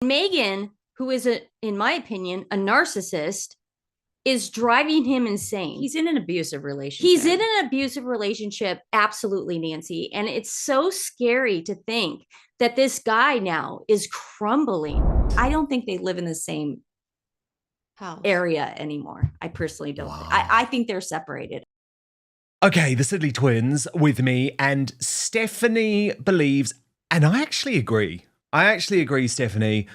Meghan, who is, in my opinion, a narcissist, is driving him insane. He's in an abusive relationship. He's in an abusive relationship, absolutely, Nancy. And it's so scary to think that this guy now is crumbling. I don't think they live in the same house area anymore. I personally don't. Wow. I think they're separated. Okay, the Sidley twins with me, and Stephanie believes, and I actually agree. Stephanie.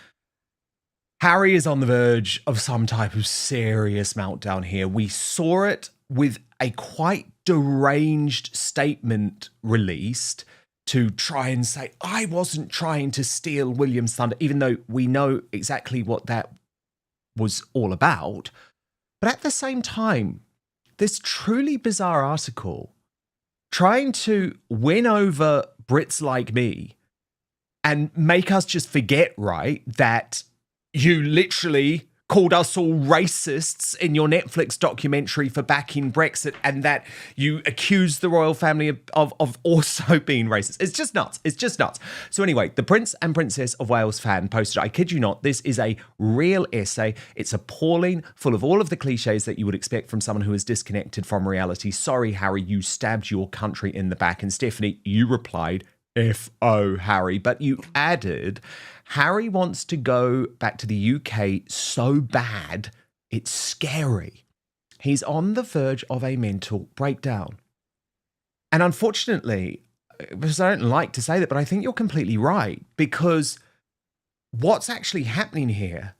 Harry is on the verge of some type of serious meltdown here. We saw it with a quite deranged statement released to try and say, I wasn't trying to steal William's thunder, even though we know exactly what that was all about. But at the same time, this truly bizarre article trying to win over Brits like me and make us just forget, right, that you literally called us all racists in your Netflix documentary for backing Brexit, and that you accused the royal family of also being racist. It's just nuts. It's just nuts. So anyway, the Prince and Princess of Wales fan posted, I kid you not, this is a real essay. It's appalling, full of all of the cliches that you would expect from someone who is disconnected from reality. Sorry, Harry, you stabbed your country in the back. And Stephanie, you replied, F.O. Harry, but you added, Harry wants to go back to the UK so bad, it's scary. He's on the verge of a mental breakdown. And unfortunately, because I don't like to say that, but I think you're completely right, because what's actually happening here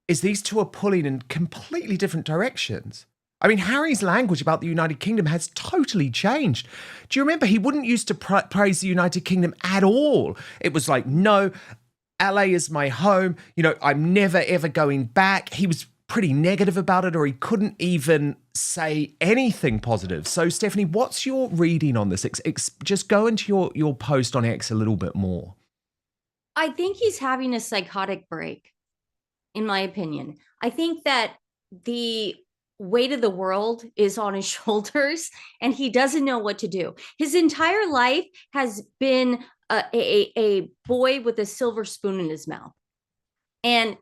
is these two are pulling in completely different directions. I mean, Harry's language about the United Kingdom has totally changed. Do you remember he wouldn't used to praise the United Kingdom at all? It was like, no, LA is my home. You know, I'm never, ever going back. He was pretty negative about it, or he couldn't even say anything positive. So, Stephanie, what's your reading on this? Just go into your post on X a little bit more. I think he's having a psychotic break, in my opinion. I think that the weight of the world is on his shoulders and he doesn't know what to do. His entire life has been a boy with a silver spoon in his mouth. And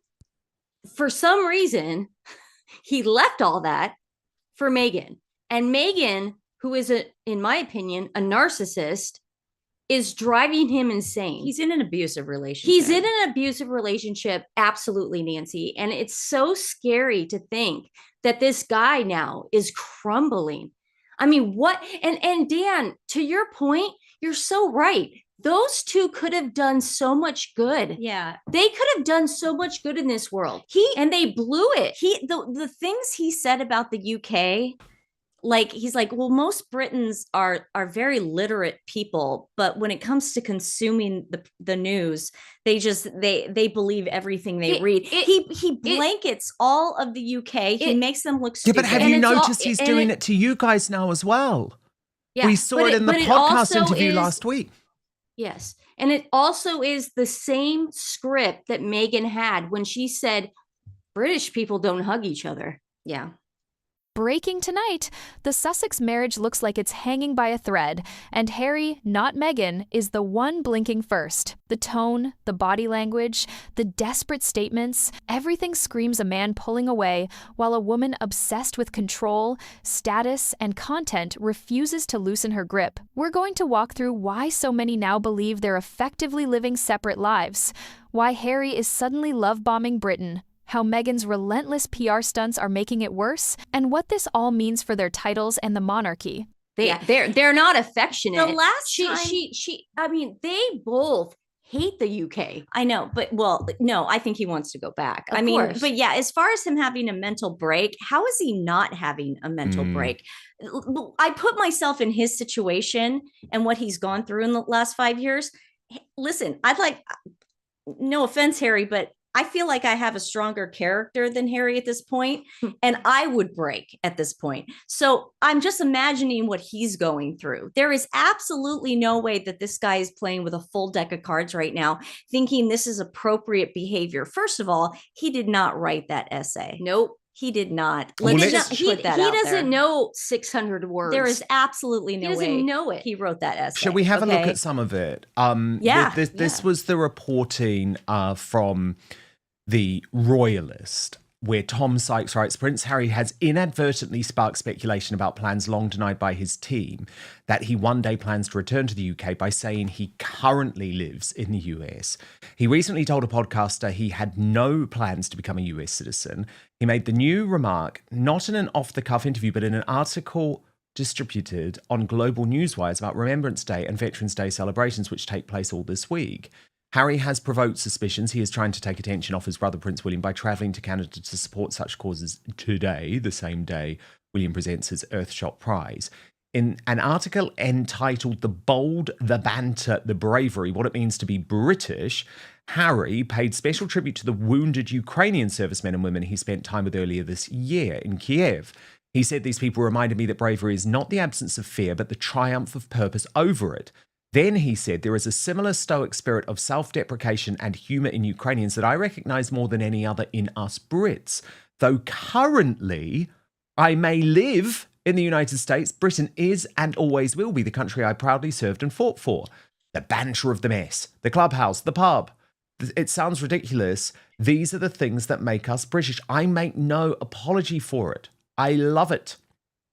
for some reason, he left all that for Meghan. And Meghan, who is, in my opinion, a narcissist, is driving him insane. He's in an abusive relationship. He's in an abusive relationship, absolutely, Nancy. And it's so scary to think that this guy now is crumbling. I mean, what? And Dan, to your point, you're so right. Those two could have done so much good. Yeah. They could have done so much good in this world. And they blew it. The things he said about the UK, like, he's like, well, most Britons are very literate people, but when it comes to consuming the news, they believe everything they read. He blankets all of the UK. He makes them look stupid. Yeah, but have you noticed he's doing it to you guys now as well? Yeah, we saw it in the podcast interview last week. Yes. And it also is the same script that Meghan had when she said, British people don't hug each other. Yeah. Breaking tonight, the Sussex marriage looks like it's hanging by a thread, and Harry, not Meghan, is the one blinking first. The tone, the body language, the desperate statements, everything screams a man pulling away, while a woman obsessed with control, status, and content refuses to loosen her grip. We're going to walk through why so many now believe they're effectively living separate lives, why Harry is suddenly love-bombing Britain, how Meghan's relentless PR stunts are making it worse, and what this all means for their titles and the monarchy. They're not affectionate. The last time they both hate the UK. I know, but no, I think he wants to go back. Of course. But yeah, as far as him having a mental break, how is he not having a mental break? I put myself in his situation and what he's gone through in the last 5 years. Listen, no offense, Harry, but I feel like I have a stronger character than Harry at this point, and I would break at this point. So I'm just imagining what he's going through. There is absolutely no way that this guy is playing with a full deck of cards right now, thinking this is appropriate behavior. First of all, he did not write that essay. Nope. He did not. Well, Let's let's- just he put that he out doesn't there. know 600 words. There is absolutely he no doesn't way know it. he wrote that essay. Shall we have a look okay? at some of it? Yeah, This was the reporting from the Royalist, where Tom Sykes writes, Prince Harry has inadvertently sparked speculation about plans long denied by his team that he one day plans to return to the UK by saying he currently lives in the US. He recently told a podcaster he had no plans to become a US citizen. He made the new remark not in an off-the-cuff interview, but in an article distributed on Global Newswires about Remembrance Day and Veterans Day celebrations, which take place all this week. Harry has provoked suspicions he is trying to take attention off his brother Prince William by travelling to Canada to support such causes today, the same day William presents his Earthshot Prize. In an article entitled The Bold, the Banter, the Bravery, What It Means to be British, Harry paid special tribute to the wounded Ukrainian servicemen and women he spent time with earlier this year in Kiev. He said, these people reminded me that bravery is not the absence of fear, but the triumph of purpose over it. Then he said, there is a similar stoic spirit of self-deprecation and humour in Ukrainians that I recognise more than any other in us Brits. Though currently I may live in the United States, Britain is and always will be the country I proudly served and fought for. The banter of the mess, the clubhouse, the pub. It sounds ridiculous. These are the things that make us British. I make no apology for it. I love it.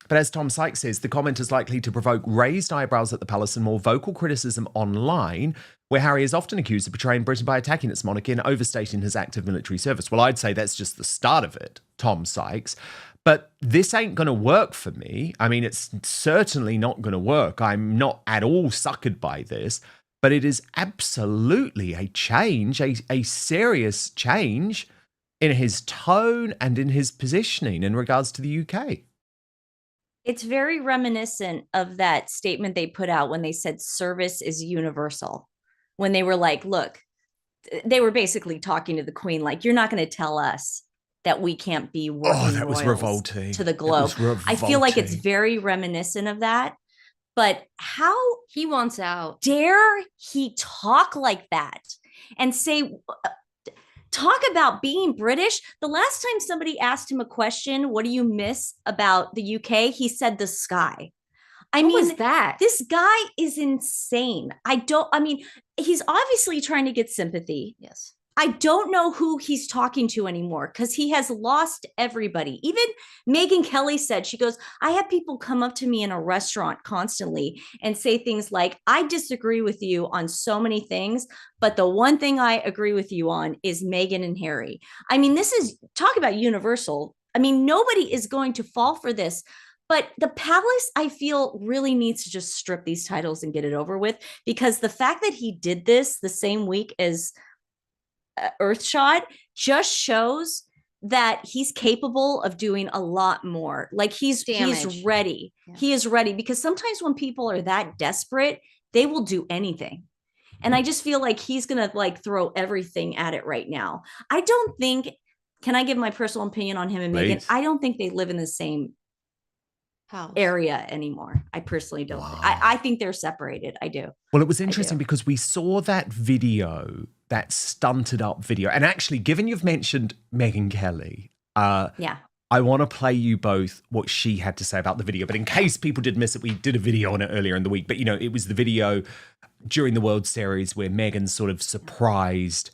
But as Tom Sykes says, the comment is likely to provoke raised eyebrows at the palace and more vocal criticism online, where Harry is often accused of betraying Britain by attacking its monarchy and overstating his active military service. Well, I'd say that's just the start of it, Tom Sykes. But this ain't going to work for me. I mean, it's certainly not going to work. I'm not at all suckered by this. But it is absolutely a change, a serious change in his tone and in his positioning in regards to the UK. It's very reminiscent of that statement they put out when they said service is universal. When they were like, look, they were basically talking to the Queen, like, you're not going to tell us that we can't be working that was royals revolting. to the globe. I feel like it's very reminiscent of that. But how He wants out. dare he talk like that and say, talk about being British? The last time somebody asked him a question, what do you miss about the UK? He said the sky. I What mean, was that? this guy is insane. He's obviously trying to get sympathy. Yes. I don't know who he's talking to anymore because he has lost everybody. Even Meghan Kelly said, she goes, I have people come up to me in a restaurant constantly and say things like, I disagree with you on so many things, but the one thing I agree with you on is Meghan and Harry. I mean, this is, talk about universal. I mean, nobody is going to fall for this. But the palace, I feel, really needs to just strip these titles and get it over with, because the fact that he did this the same week as Earthshot just shows that he's capable of doing a lot more. Like he's ready. Yeah. He is ready, because sometimes when people are that desperate, they will do anything. And I just feel like he's going to like throw everything at it right now. I don't think, can I give my personal opinion on him and Please. Meghan? I don't think they live in the same House. area anymore. I personally don't. Wow. I think they're separated. I do. Well, it was interesting because we saw that video, that stunted up video. And actually, given you've mentioned Meghan Kelly, Yeah. I want to play you both what she had to say about the video. But in case people did miss it, we did a video on it earlier in the week. But, you know, it was the video during the World Series where Meghan sort of surprised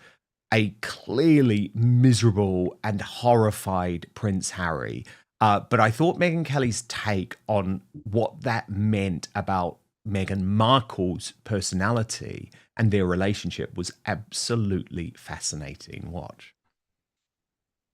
a clearly miserable and horrified Prince Harry. But I thought Meghan Kelly's take on what that meant about Meghan Markle's personality and their relationship was absolutely fascinating. Watch.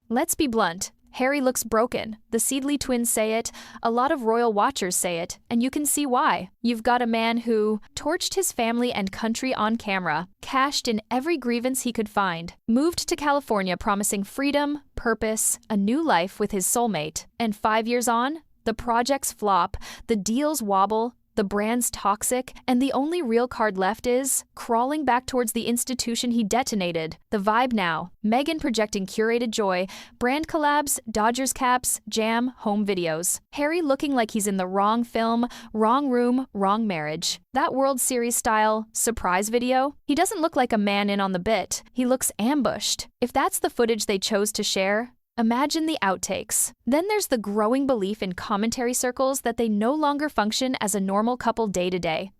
Let's be blunt. Harry looks broken. The Seedley twins say it, a lot of royal watchers say it, and you can see why. You've got a man who torched his family and country on camera, cashed in every grievance he could find, moved to California promising freedom, purpose, a new life with his soulmate, and 5 years on, the projects flop, the deals wobble, the brand's toxic, and the only real card left is crawling back towards the institution he detonated. The vibe now, Meghan projecting curated joy, brand collabs, Dodgers caps, jam, home videos. Harry looking like he's in the wrong film, wrong room, wrong marriage. That World Series style surprise video, he doesn't look like a man in on the bit. He looks ambushed. If that's the footage they chose to share, Imagine the outtakes. Then there's the growing belief in commentary circles that they no longer function as a normal couple day to day.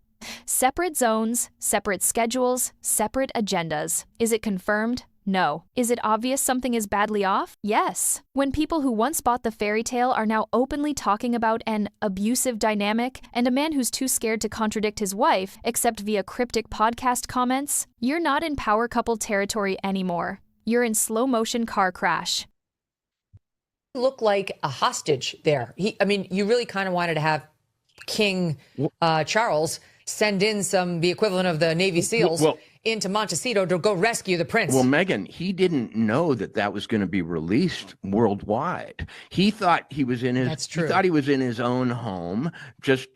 Separate zones, separate schedules, separate agendas. Is it confirmed? No. Is it obvious something is badly off? Yes. When people who once bought the fairy tale are now openly talking about an abusive dynamic and a man who's too scared to contradict his wife, except via cryptic podcast comments, you're not in power couple territory anymore. You're in slow motion car crash. Look like a hostage there. You really kind of wanted to have King Charles send in the equivalent of the Navy SEALs into Montecito to go rescue the prince. Well, Meghan, he didn't know that was going to be released worldwide. He thought he was in his. That's true. He thought he was in his own home, just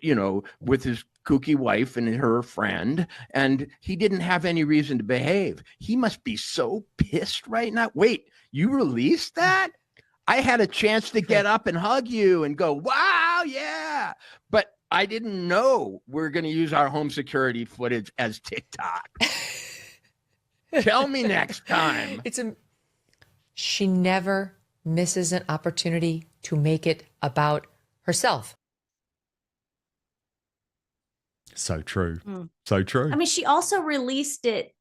with his kooky wife and her friend, and he didn't have any reason to behave. He must be so pissed right now. Wait, you released that? I had a chance to get up and hug you and go, wow, yeah. But I didn't know we're going to use our home security footage as TikTok. Tell me next time. She never misses an opportunity to make it about herself. So true. So true. I mean, she also released it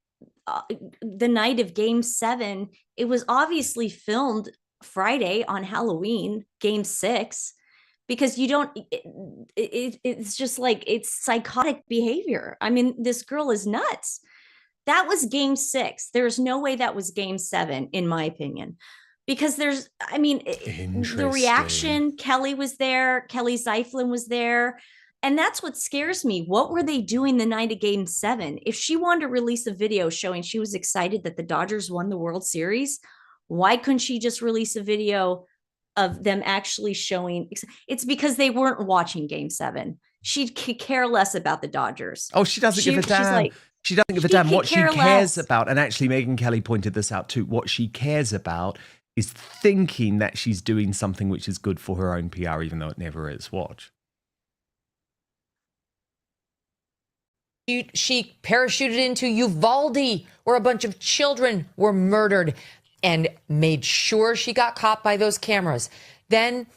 the night of Game 7. It was obviously filmed Friday on Halloween, Game 6. Because it's just like, it's psychotic behavior. I mean, this girl is nuts. That was Game 6. There's no way that was Game 7, in my opinion. Because the reaction, Kelly was there, Kelly Zeiflin was there. And that's what scares me. What were they doing the night of Game 7? If she wanted to release a video showing she was excited that the Dodgers won the World Series, why couldn't she just release a video of them actually showing? It's because they weren't watching Game 7. She could care less about the Dodgers. Oh, she doesn't give a damn. She doesn't give a damn. What she cares about, and actually Megyn Kelly pointed this out too, what she cares about is thinking that she's doing something which is good for her own PR, even though it never is. Watch. She parachuted into Uvalde, where a bunch of children were murdered, and made sure she got caught by those cameras. Then,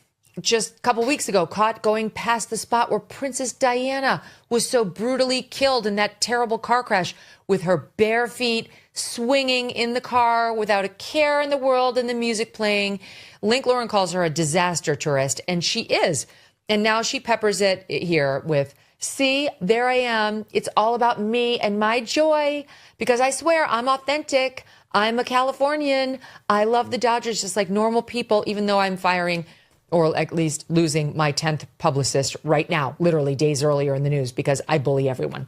just a couple weeks ago, caught going past the spot where Princess Diana was so brutally killed in that terrible car crash, with her bare feet swinging in the car without a care in the world and the music playing. Link Lauren calls her a disaster tourist, and she is. And now she peppers it here with, see, there I am. It's all about me and my joy, because I swear I'm authentic. I'm a Californian. I love the Dodgers just like normal people, even though I'm firing, or at least losing, my 10th publicist right now, literally days earlier in the news, because I bully everyone.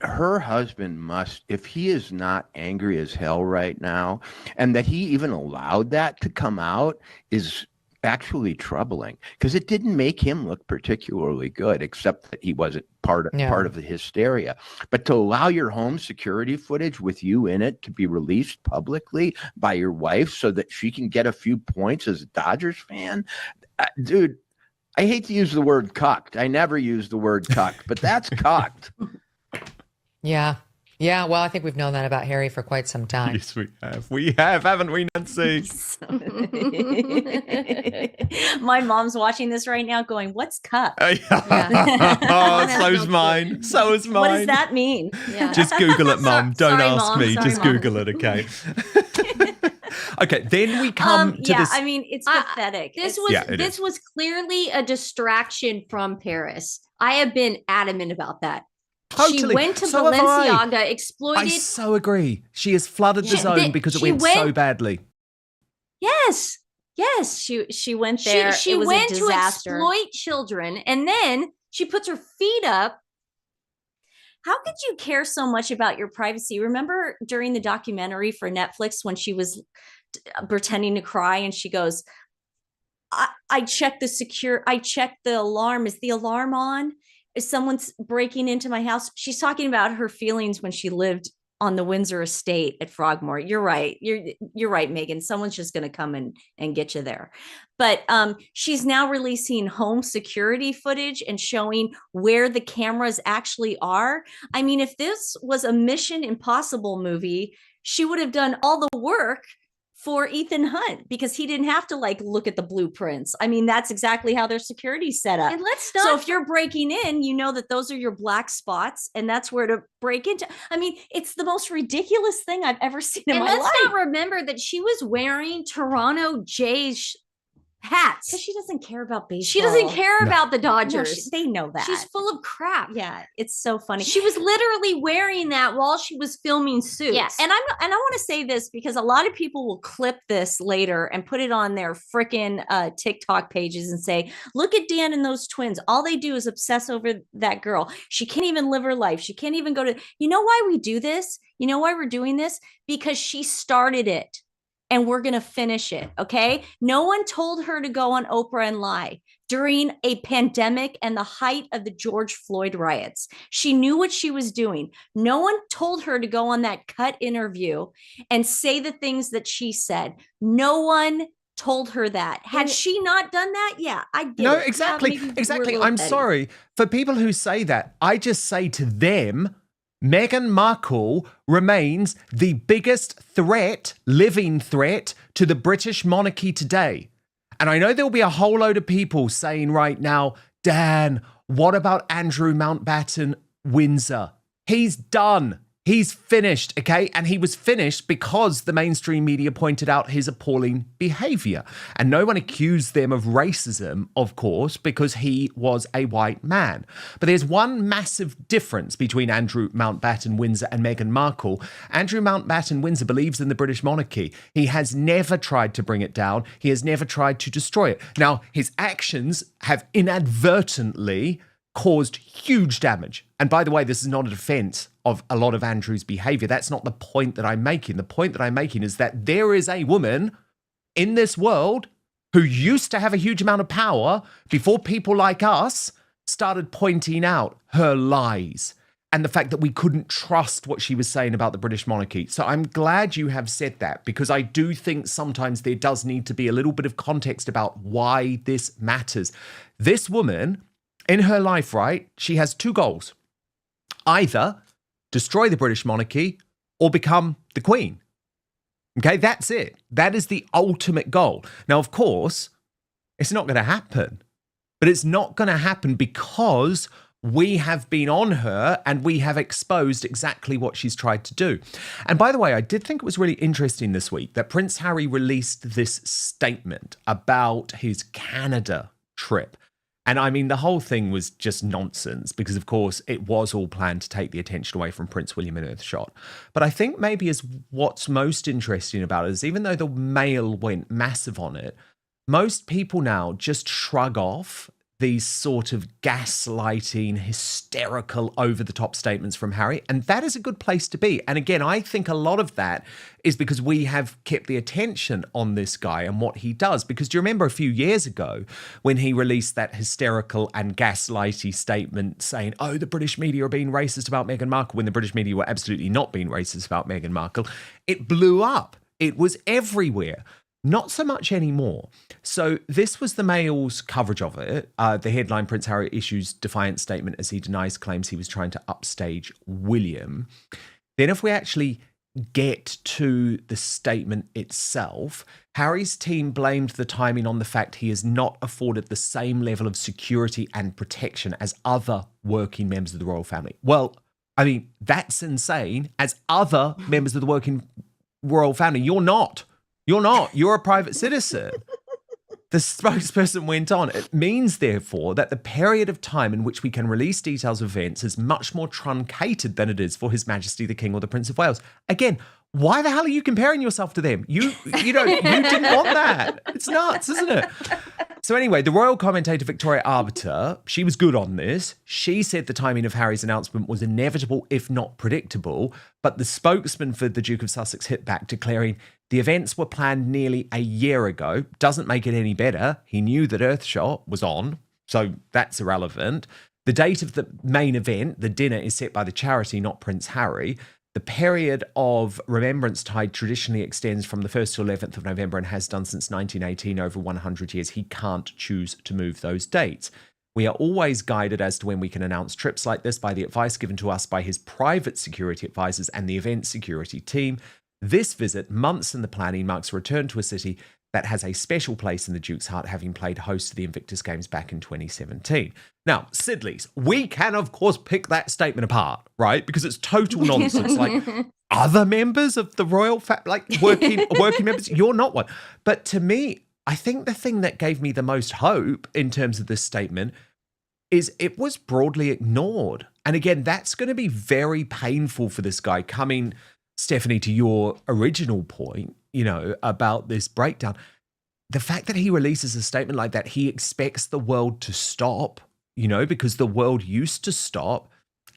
Her husband must, if he is not angry as hell right now, and that he even allowed that to come out, is actually troubling, because it didn't make him look particularly good, except that he wasn't part of the hysteria. But to allow your home security footage with you in it to be released publicly by your wife so that she can get a few points as a Dodgers fan, dude, I hate to use the word cucked. I never use the word cucked, but that's cucked. Yeah. Yeah, well, I think we've known that about Harry for quite some time. Yes, we have. We have, haven't we, Nancy? My mom's watching this right now going, what's cup? Oh, so's mine. So is mine. What does that mean? Yeah. Just Google it, Mum. Don't Sorry, ask Mom. me. Sorry, Just Mom. Google it, okay? Okay, then we come to this. I mean, it's pathetic. This is. was clearly a distraction from Paris. I have been adamant about that. Totally. She went to So have I. Balenciaga, exploited. I so agree. She has flooded the Yeah, zone because it she went so went- badly. Yes. She went there. She it was went a to disaster. exploit children, and then she puts her feet up. How could you care so much about your privacy? Remember during the documentary for Netflix when she was pretending to cry and she goes, I checked the alarm. Is the alarm on? Is someone's breaking into my house? She's talking about her feelings when she lived on the Windsor estate at Frogmore. You're right. You're right, Megyn. Someone's just going to come and get you there. But she's now releasing home security footage and showing where the cameras actually are. I mean, if this was a Mission Impossible movie, she would have done all the work for Ethan Hunt because he didn't have to like look at the blueprints. I mean, that's exactly how their security's set up. And let's not. So if you're breaking in, you know that those are your black spots and that's where to break into. I mean, it's the most ridiculous thing I've ever seen in and my let's life. not remember that she was wearing Toronto Jays hats. Because she doesn't care about baseball. She doesn't care No. about the No, Dodgers. they know that. She's full of crap. yeah, it's so funny. She was literally wearing that while she was filming Suits. Yeah, and I want to say this because a lot of people will clip this later and put it on their freaking TikTok pages and say, "Look at Dan and those twins. All they do is obsess over that girl. She can't even live her life. She can't even go to." You know why we do this? You know why we're doing this? Because she started it. And we're going to finish it. Okay. No one told her to go on Oprah and lie during a pandemic and the height of the George Floyd riots. She knew what she was doing. No one told her to go on that cut interview and say the things that she said. No one told her that. Had she not done that, yeah, I get No, it. exactly. Yeah, maybe we're Exactly. a little I'm petty. sorry. For people who say that, I just say to them, Meghan Markle remains the biggest threat, living threat, to the British monarchy today. And I know there'll be a whole load of people saying right now, Dan, what about Andrew Mountbatten Windsor? He's done. He's finished, okay? And he was finished because the mainstream media pointed out his appalling behavior. And no one accused them of racism, of course, because he was a white man. But there's one massive difference between Andrew Mountbatten Windsor and Meghan Markle. Andrew Mountbatten Windsor believes in the British monarchy. He has never tried to bring it down. He has never tried to destroy it. Now, his actions have inadvertently caused huge damage. And by the way, this is not a defense of a lot of Andrew's behavior. That's not the point that I'm making. The point that I'm making is that there is a woman in this world who used to have a huge amount of power before people like us started pointing out her lies and the fact that we couldn't trust what she was saying about the British monarchy. So I'm glad you have said that, because I do think sometimes there does need to be a little bit of context about why this matters. This woman, in her life, right, she has two goals. Either destroy the British monarchy or become the Queen. Okay, that's it. That is the ultimate goal. Now, of course, it's not going to happen. But it's not going to happen because we have been on her and we have exposed exactly what she's tried to do. And by the way, I did think it was really interesting this week that Prince Harry released this statement about his Canada trip. And I mean, the whole thing was just nonsense because, of course, it was all planned to take the attention away from Prince William and Earthshot. But I think maybe is what's most interesting about it is even though the Mail went massive on it, most people now just shrug off these sort of gaslighting, hysterical, over-the-top statements from Harry. And that is a good place to be. And again, I think a lot of that is because we have kept the attention on this guy and what he does. Because do you remember a few years ago when he released that hysterical and gaslighty statement saying, oh, the British media are being racist about Meghan Markle, when the British media were absolutely not being racist about Meghan Markle? It blew up. It was everywhere. Not so much anymore. So this was the Mail's coverage of it. The headline, Prince Harry issues defiant statement as he denies claims he was trying to upstage William. Then if we actually get to the statement itself, Harry's team blamed the timing on the fact he is not afforded the same level of security and protection as other working members of the royal family. Well, I mean, that's insane. As other members of the working royal family, you're not. You're not. You're a private citizen. The spokesperson went on, it means, therefore, that the period of time in which we can release details of events is much more truncated than it is for His Majesty the King or the Prince of Wales. Again, why the hell are you comparing yourself to them? You didn't want that. It's nuts, isn't it? So anyway, the royal commentator Victoria Arbiter, she was good on this. She said the timing of Harry's announcement was inevitable, if not predictable. But the spokesman for the Duke of Sussex hit back, declaring the events were planned nearly a year ago. Doesn't make it any better. He knew that Earthshot was on, so that's irrelevant. The date of the main event, the dinner, is set by the charity, not Prince Harry. The period of Remembrance Tide traditionally extends from the 1st to 11th of November and has done since 1918, over 100 years. He can't choose to move those dates. We are always guided as to when we can announce trips like this by the advice given to us by his private security advisors and the event security team. This visit, months in the planning, marks a return to a city that has a special place in the Duke's heart, having played host to the Invictus Games back in 2017. Now, Sidleys, we can, of course, pick that statement apart, right? Because it's total nonsense. Like, other members of the royal working members, you're not one. But to me, I think the thing that gave me the most hope in terms of this statement is it was broadly ignored. And again, that's going to be very painful for this guy coming, Stephanie, to your original point, about this breakdown. The fact that he releases a statement like that, he expects the world to stop, because the world used to stop.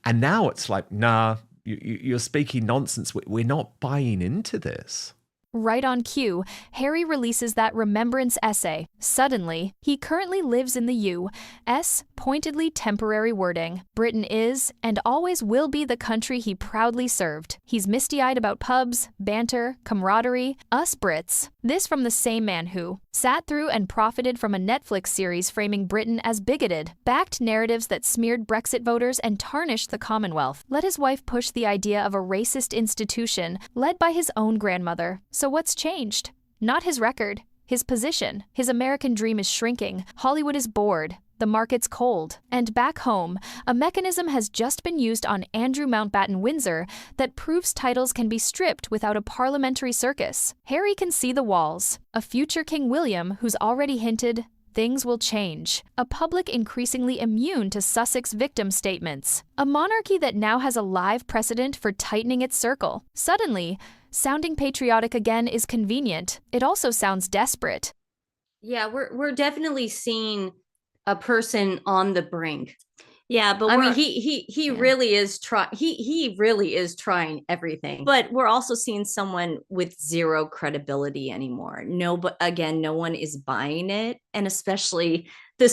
And now it's like, nah, you're speaking nonsense. We're not buying into this. Right on cue, Harry releases that remembrance essay. Suddenly, he currently lives in the U.S., pointedly temporary wording. Britain is and always will be the country he proudly served. He's misty-eyed about pubs, banter, camaraderie, us Brits. This from the same man who sat through and profited from a Netflix series framing Britain as bigoted, backed narratives that smeared Brexit voters and tarnished the Commonwealth. Let his wife push the idea of a racist institution led by his own grandmother. So what's changed? Not his record, his position. His American dream is shrinking. Hollywood is bored. The market's cold. And back home, a mechanism has just been used on Andrew Mountbatten Windsor that proves titles can be stripped without a parliamentary circus. Harry can see the walls. A future King William who's already hinted things will change. A public increasingly immune to Sussex victim statements. A monarchy that now has a live precedent for tightening its circle. Suddenly, sounding patriotic again is convenient. It also sounds desperate. Yeah, we're definitely seeing a person on the brink. Yeah, but I mean, he really is he really is trying everything. But we're also seeing someone with zero credibility anymore. But again, no one is buying it, and especially the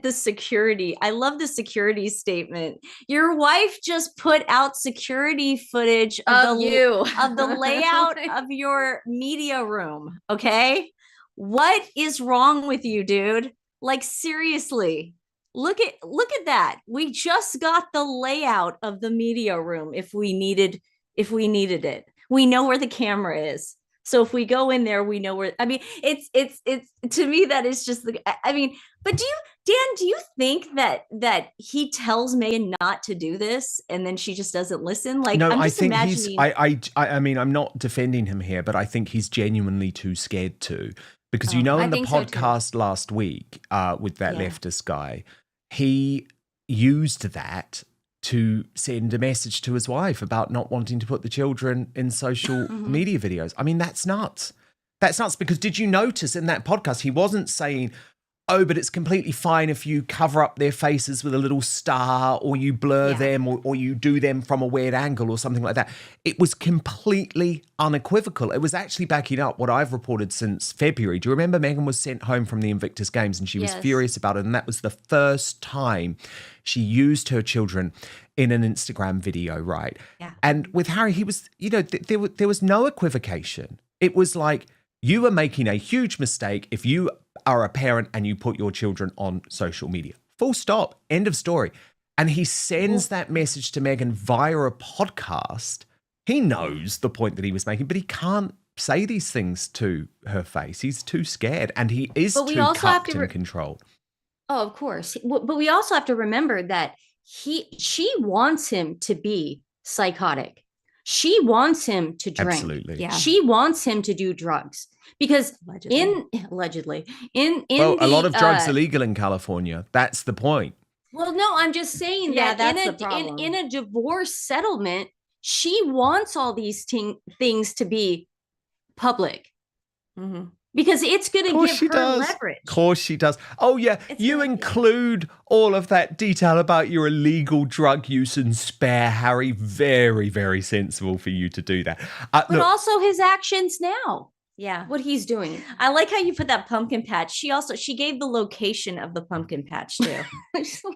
security. I love the security statement. Your wife just put out security footage of the layout of your media room. Okay, what is wrong with you, dude? Like, seriously. Look at that. We just got the layout of the media room if we needed it. We know where the camera is. So if we go in there, we know where. I mean, it's to me that is just the. I mean, but do you think that he tells Meghan not to do this and then she just doesn't listen? Like, no, I'm I just think imagining. I mean, I'm not defending him here, but I think he's genuinely too scared to. Because in the podcast last week with that leftist guy, he used that to send a message to his wife about not wanting to put the children in social media videos. I mean, that's nuts. That's nuts because did you notice in that podcast, he wasn't saying, oh, but it's completely fine if you cover up their faces with a little star or you blur them or you do them from a weird angle or something like that. It was completely unequivocal. It was actually backing up what I've reported since February. Do you remember Meghan was sent home from the Invictus Games and she was furious about it? And that was the first time she used her children in an Instagram video, right? Yeah. And with Harry, he was, there was no equivocation. It was like, you are making a huge mistake if you are a parent and you put your children on social media. Full stop. End of story. And he sends that message to Meghan via a podcast. He knows the point that he was making, but he can't say these things to her face. He's too scared and he is too cupped and controlled. Oh, of course. But we also have to remember that she wants him to be psychotic. She wants him to drink. Absolutely. Yeah. She wants him to do drugs because allegedly in a lot of drugs illegal in California. That's the point. Well, no, I'm just saying that in a divorce settlement, she wants all these things to be public. Mm-hmm. Because it's going to give her leverage. Of course she does. Oh, yeah. You include all of that detail about your illegal drug use and spare Harry. Very, very sensible for you to do that. But also his actions now. Yeah. What he's doing. I like how you put that pumpkin patch. She gave the location of the pumpkin patch too.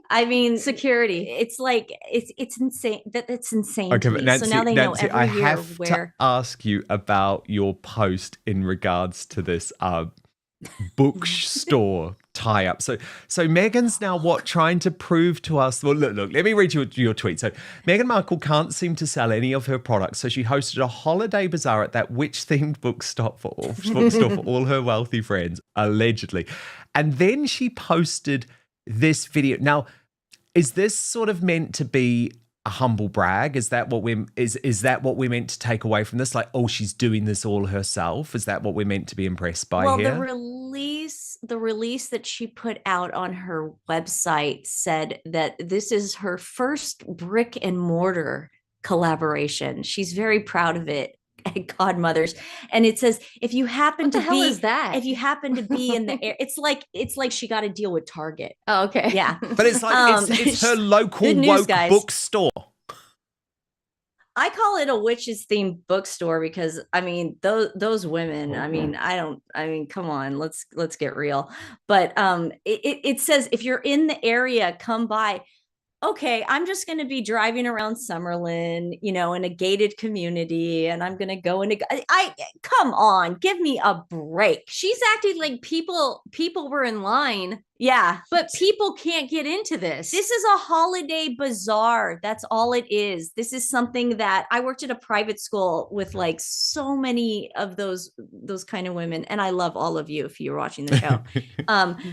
I mean, security. It's like, it's insane. It's insane. Okay, but Nancy, so now they know every I year have to ask you about your post in regards to this bookstore tie up. So Meghan's now trying to prove to us. Well, look. Let me read your tweet. So Meghan Markle can't seem to sell any of her products, so she hosted a holiday bazaar at that witch-themed bookstore for all her wealthy friends, allegedly. And then she posted this video. Now, is this sort of meant to be a humble brag? Is that what we're meant to take away from this? Like, oh, she's doing this all herself. Is that what we're meant to be impressed by well, here? the release that she put out on her website said that this is her first brick and mortar collaboration. She's very proud of it at Godmothers. And it says, if you happen What the to hell be is that? if you happen to be in the air, it's like she got to deal with Target. Oh, okay. Yeah. But it's like it's her local Good news, woke guys. bookstore. I call it a witches themed bookstore because I mean those women, come on, let's get real. But it says if you're in the area, come by. Okay, I'm just going to be driving around Summerlin, in a gated community, and I'm going to go into. I come on, give me a break. She's acting like people were in line, Yeah, but people can't get into this. this is a holiday bazaar. That's all it is. This is something that I worked at a private school with like so many of those kind of women, and I love all of you if you're watching the show.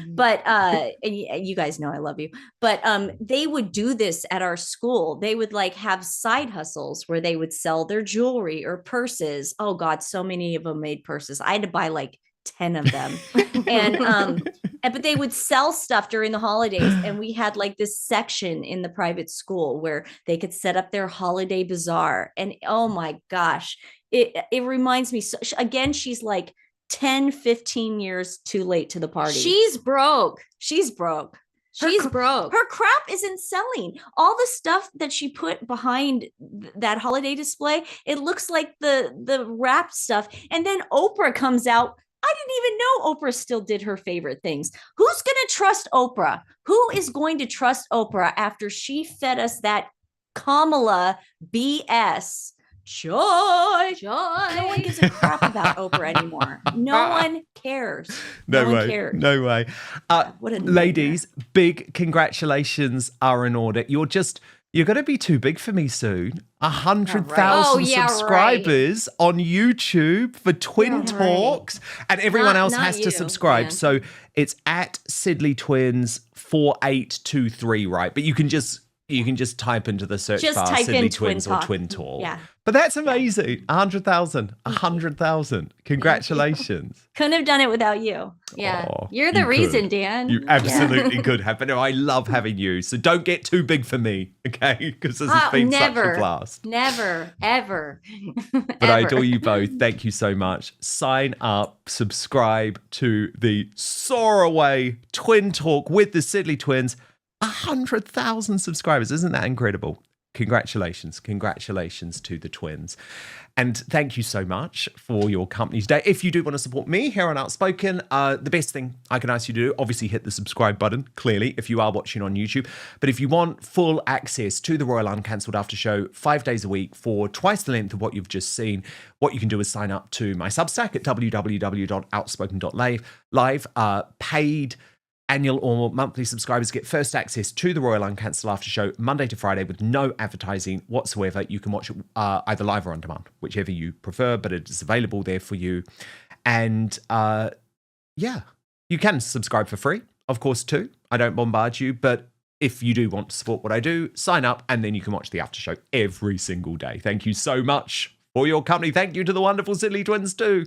But and you guys know I love you. But they would do this at our school. They would like have side hustles where they would sell their jewelry or purses. Oh God, so many of them made purses. I had to buy like 10 of them. But they would sell stuff during the holidays, and we had like this section in the private school where they could set up their holiday bazaar. And oh my gosh, it reminds me again, she's like 10-15 years too late to the party. She's broke. She's broke. She's broke. Her crap isn't selling. All the stuff that she put behind that holiday display, it looks like the wrapped stuff. And then Oprah comes out. I didn't even know Oprah still did her favorite things. Who's going to trust Oprah? Who is going to trust Oprah after she fed us that Kamala BS? Joy. No one gives a crap about Oprah anymore. No one cares. No one way. cares. No way. What a Ladies, big congratulations are in order. You're going to be too big for me soon. 100,000 Oh, yeah, subscribers on YouTube for Twin Yeah, Talks. And everyone else Not has to you, subscribe. man. So it's at Sidley Twins 4823, right? But you can just type into the search Just bar type in Sidley Twins Twin or Talk. Twin Talk. Yeah. But that's amazing. 100,000. Congratulations. Couldn't have done it without you. Yeah. Oh, You're the you reason, could. Dan. You absolutely could have. But no, I love having you. So don't get too big for me, okay? Because this has been such a blast. Never, ever. But I adore you both. Thank you so much. Sign up, subscribe to the Soar Away Twin Talk with the Sidley Twins. 100,000 subscribers. Isn't that incredible? Congratulations to the twins. And thank you so much for your company today. If you do want to support me here on Outspoken, the best thing I can ask you to do, obviously hit the subscribe button, clearly, if you are watching on YouTube. But if you want full access to the Royal Uncancelled After Show 5 days a week for twice the length of what you've just seen, what you can do is sign up to my Substack at www.outspoken.live. Paid annual or monthly subscribers get first access to the Royal Uncancelled After Show Monday to Friday with no advertising whatsoever. You can watch it either live or on demand, whichever you prefer, but it is available there for you. And you can subscribe for free, of course, too. I don't bombard you, but if you do want to support what I do, sign up and then you can watch the after show every single day. Thank you so much for your company. Thank you to the wonderful Sidley Twins too.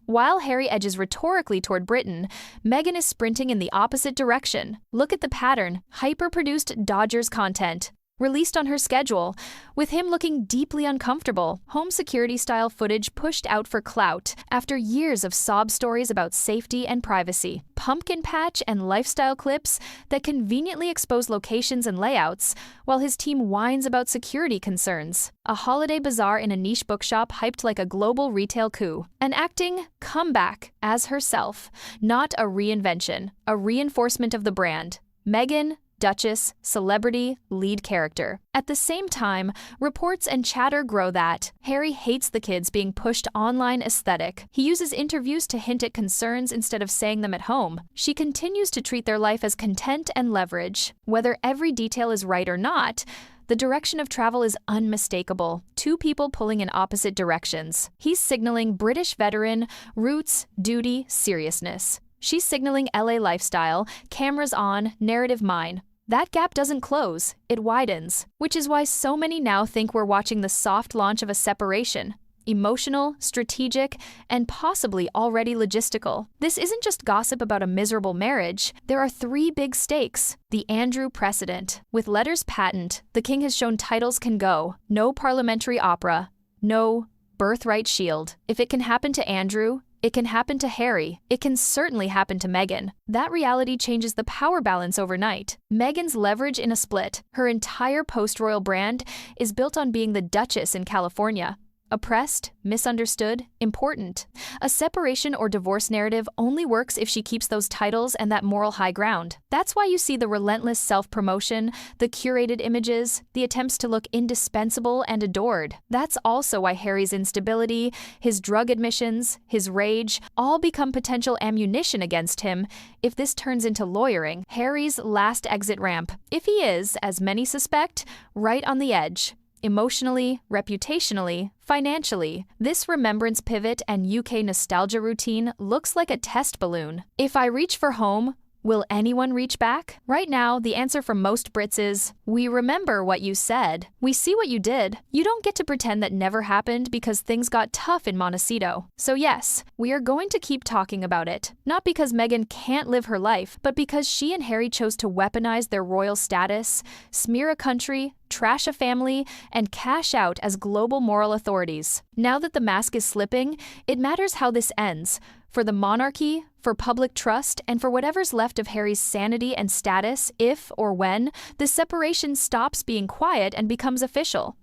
While Harry edges rhetorically toward Britain, Meghan is sprinting in the opposite direction. Look at the pattern: hyper-produced Dodgers content, released on her schedule, with him looking deeply uncomfortable, home security-style footage pushed out for clout after years of sob stories about safety and privacy, pumpkin patch and lifestyle clips that conveniently expose locations and layouts, while his team whines about security concerns, a holiday bazaar in a niche bookshop hyped like a global retail coup, an acting comeback as herself, not a reinvention, a reinforcement of the brand. Meghan, Duchess, celebrity, lead character. At the same time, reports and chatter grow that Harry hates the kids being pushed online aesthetic. He uses interviews to hint at concerns instead of saying them at home. She continues to treat their life as content and leverage. Whether every detail is right or not, the direction of travel is unmistakable. Two people pulling in opposite directions. He's signaling British veteran, roots, duty, seriousness. She's signaling LA lifestyle, cameras on, narrative mine. That gap doesn't close, it widens, which is why so many now think we're watching the soft launch of a separation. Emotional, strategic, and possibly already logistical. This isn't just gossip about a miserable marriage. There are 3 big stakes. The Andrew precedent. With letters patent, the king has shown titles can go. No parliamentary opera. No birthright shield. If it can happen to Andrew, it can happen to Harry. It can certainly happen to Meghan. That reality changes the power balance overnight. Meghan's leverage in a split. Her entire post-royal brand is built on being the Duchess in California. Oppressed, misunderstood, important. A separation or divorce narrative only works if she keeps those titles and that moral high ground. That's why you see the relentless self-promotion, the curated images, the attempts to look indispensable and adored. That's also why Harry's instability, his drug admissions, his rage, all become potential ammunition against him if this turns into lawyering. Harry's last exit ramp, if he is, as many suspect, right on the edge. Emotionally, reputationally, financially, this remembrance pivot and UK nostalgia routine looks like a test balloon. If I reach for home, will anyone reach back? Right now, the answer for most Brits is, we remember what you said. We see what you did. You don't get to pretend that never happened because things got tough in Montecito. So yes, we are going to keep talking about it. Not because Meghan can't live her life, but because she and Harry chose to weaponize their royal status, smear a country, trash a family, and cash out as global moral authorities. Now that the mask is slipping, it matters how this ends. For the monarchy, for public trust, and for whatever's left of Harry's sanity and status if or when the separation stops being quiet and becomes official.